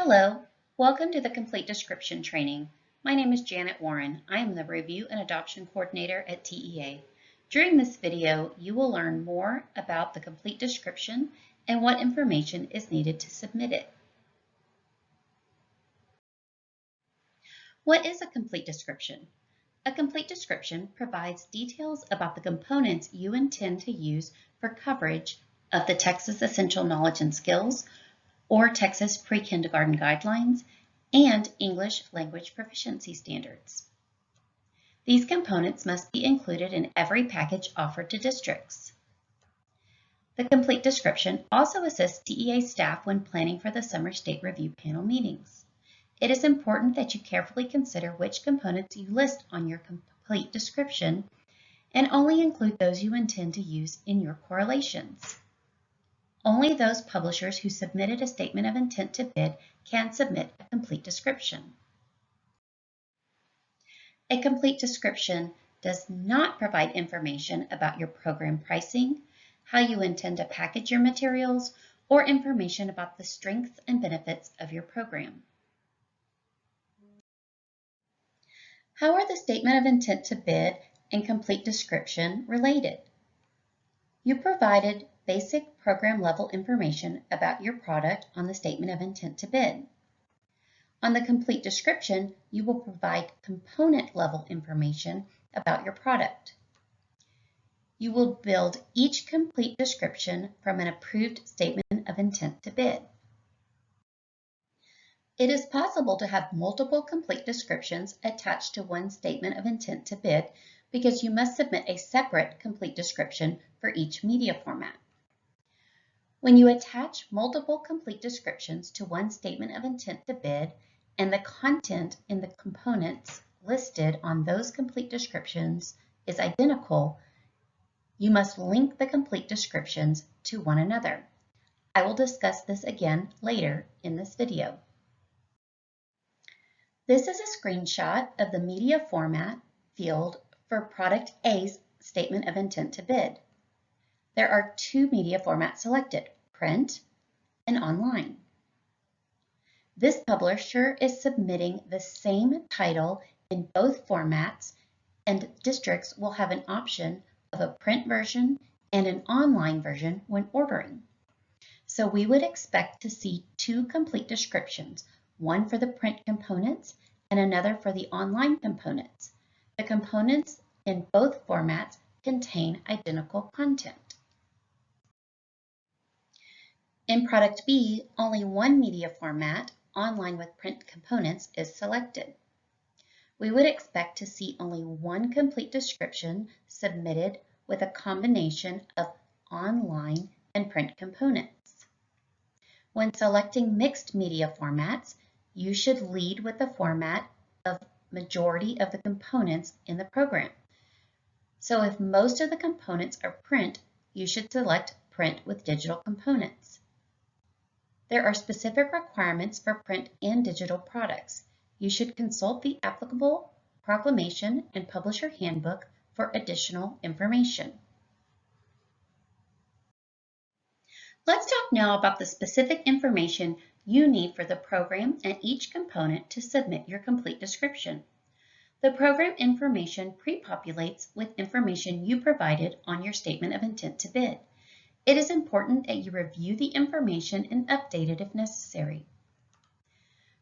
Hello, welcome to the Complete Description training. My name is Janet Warren. I am the Review and Adoption Coordinator at TEA. During this video, you will learn more about the Complete Description and what information is needed to submit it. What is a complete description? A complete description provides details about the components you intend to use for coverage of the Texas Essential Knowledge and Skills or Texas Pre-Kindergarten Guidelines and English Language Proficiency Standards. These components must be included in every package offered to districts. The complete description also assists TEA staff when planning for the Summer State Review Panel meetings. It is important that you carefully consider which components you list on your complete description and only include those you intend to use in your correlations. Only those publishers who submitted a statement of intent to bid can submit a complete description. A complete description does not provide information about your program pricing, how you intend to package your materials, or information about the strengths and benefits of your program. How are the statement of intent to bid and complete description related? You provided basic program level information about your product on the statement of intent to bid. On the complete description, you will provide component level information about your product. You will build each complete description from an approved statement of intent to bid. It is possible to have multiple complete descriptions attached to one statement of intent to bid because you must submit a separate complete description for each media format. When you attach multiple complete descriptions to one statement of intent to bid and the content in the components listed on those complete descriptions is identical, you must link the complete descriptions to one another. I will discuss this again later in this video. This is a screenshot of the media format field for Product A's statement of intent to bid. There are two media formats selected, print and online. This publisher is submitting the same title in both formats, and districts will have an option of a print version and an online version when ordering. So we would expect to see two complete descriptions, one for the print components and another for the online components. The components in both formats contain identical content. In Product B, only one media format, online with print components, is selected. We would expect to see only one complete description submitted with a combination of online and print components. When selecting mixed media formats, you should lead with the format of majority of the components in the program. So if most of the components are print, you should select print with digital components. There are specific requirements for print and digital products. You should consult the applicable proclamation and publisher handbook for additional information. Let's talk now about the specific information you need for the program and each component to submit your complete description. The program information pre-populates with information you provided on your statement of intent to bid. It is important that you review the information and update it if necessary.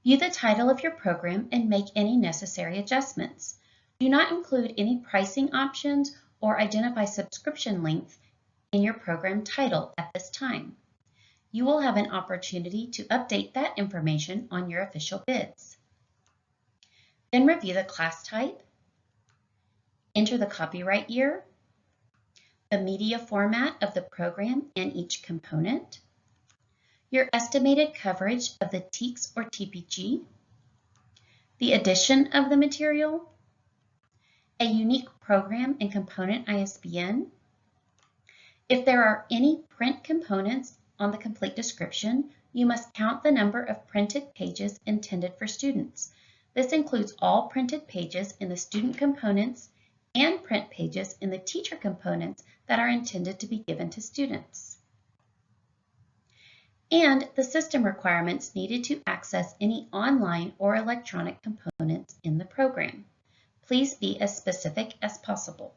View the title of your program and make any necessary adjustments. Do not include any pricing options or identify subscription length in your program title at this time. You will have an opportunity to update that information on your official bids. Then review the class type, enter the copyright year, the media format of the program and each component, your estimated coverage of the TEKS or TPG, the edition of the material, a unique program and component ISBN. If there are any print components on the complete description, you must count the number of printed pages intended for students. This includes all printed pages in the student components and print pages in the teacher components that are intended to be given to students. and the system requirements needed to access any online or electronic components in the program. Please be as specific as possible.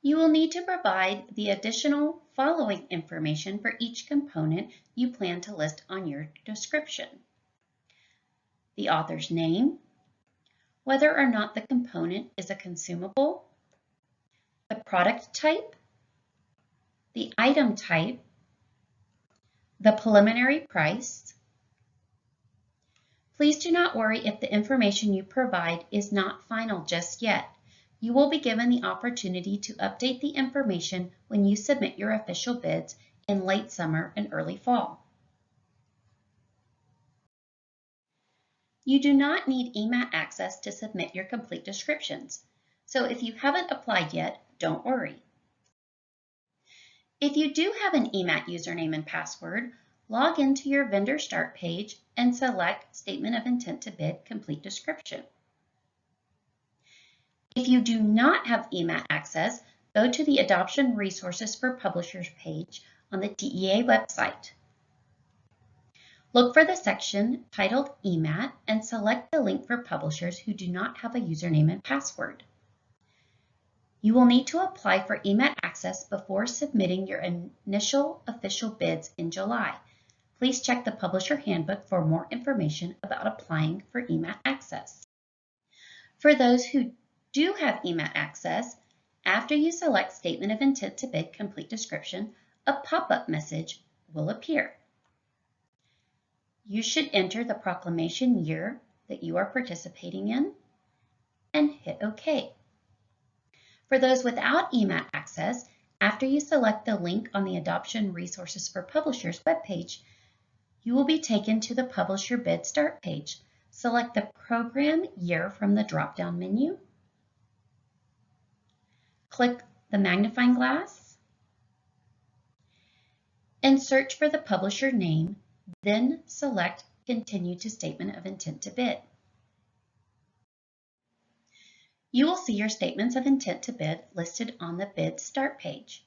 You will need to provide the additional following information for each component you plan to list on your description: the author's name, whether or not the component is a consumable, the product type, the item type, the preliminary price. Please do not worry if the information you provide is not final just yet. You will be given the opportunity to update the information when you submit your official bids in late summer and early fall. You do not need Emat access to submit your complete descriptions, so if you haven't applied yet, don't worry. If you do have an Emat username and password, log into your vendor start page and select Statement of Intent to Bid Complete Description. If you do not have Emat access, go to the Adoption Resources for Publishers page on the DEA website. Look for the section titled Emat and select the link for publishers who do not have a username and password. You will need to apply for Emat access before submitting your initial official bids in July. Please check the Publisher Handbook for more information about applying for Emat access. For those who do have Emat access, after you select Statement of Intent to Bid Complete Description, a pop-up message will appear. You should enter the proclamation year that you are participating in and hit OK. For those without Emat access, after you select the link on the Adoption Resources for Publishers webpage, you will be taken to the Publisher Bid Start page. Select the program year from the drop-down menu. Click the magnifying glass and search for the publisher name, then select Continue to Statement of Intent to Bid. You will see your statements of intent to bid listed on the Bid Start page.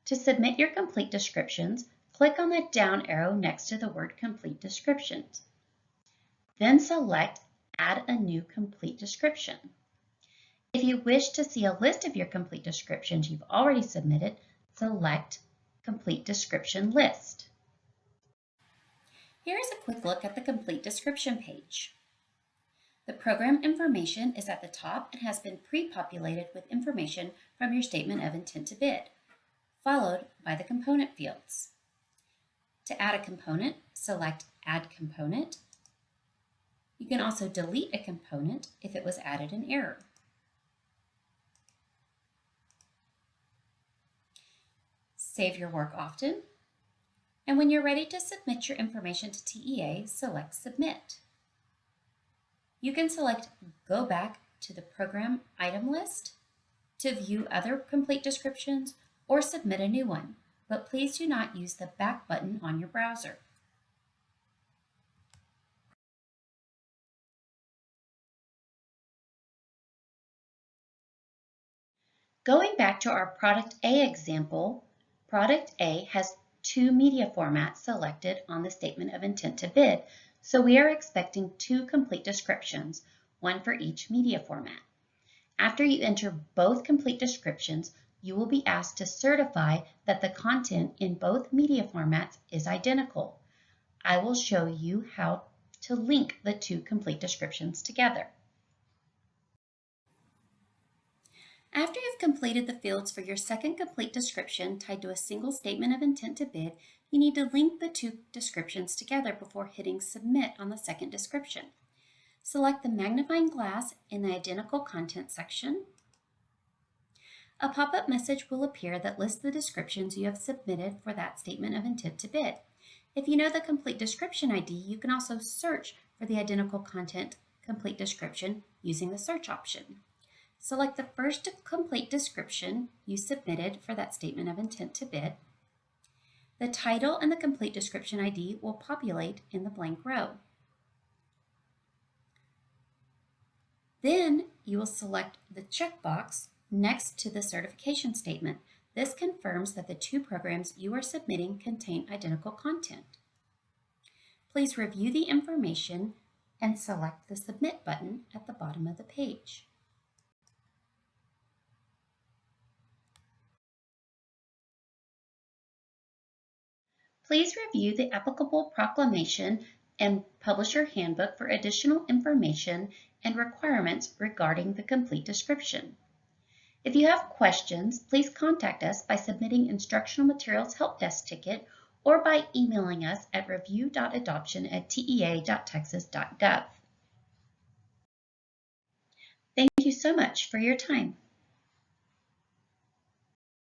To submit your complete descriptions, click on the down arrow next to the word Complete Descriptions. Then select Add a New Complete Description. If you wish to see a list of your complete descriptions you've already submitted, select Complete Description List. Here is a quick look at the Complete Description page. The program information is at the top and has been pre-populated with information from your Statement of Intent to Bid, followed by the component fields. To add a component, select Add Component. You can also delete a component if it was added in error. Save your work often, and when you're ready to submit your information to TEA, select Submit. You can select Go Back to the Program Item List to view other complete descriptions or submit a new one, but please do not use the back button on your browser. Going back to our Product A example, Product A has two media formats selected on the Statement of Intent to Bid, so we are expecting two complete descriptions, one for each media format. After you enter both complete descriptions, you will be asked to certify that the content in both media formats is identical. I will show you how to link the two complete descriptions together. After you've completed the fields for your second complete description tied to a single Statement of Intent to Bid, you need to link the two descriptions together before hitting Submit on the second description. Select the magnifying glass in the Identical Content section. A pop-up message will appear that lists the descriptions you have submitted for that Statement of Intent to Bid. If you know the complete description ID, you can also search for the Identical Content complete description using the search option. Select the first complete description you submitted for that Statement of Intent to Bid. The title and the complete description ID will populate in the blank row. Then you will select the checkbox next to the certification statement. This confirms that the two programs you are submitting contain identical content. Please review the information and select the Submit button at the bottom of the page. Please review the applicable proclamation and publisher handbook for additional information and requirements regarding the complete description. If you have questions, please contact us by submitting Instructional Materials Help Desk ticket or by emailing us at review.adoption@tea.texas.gov. Thank you so much for your time.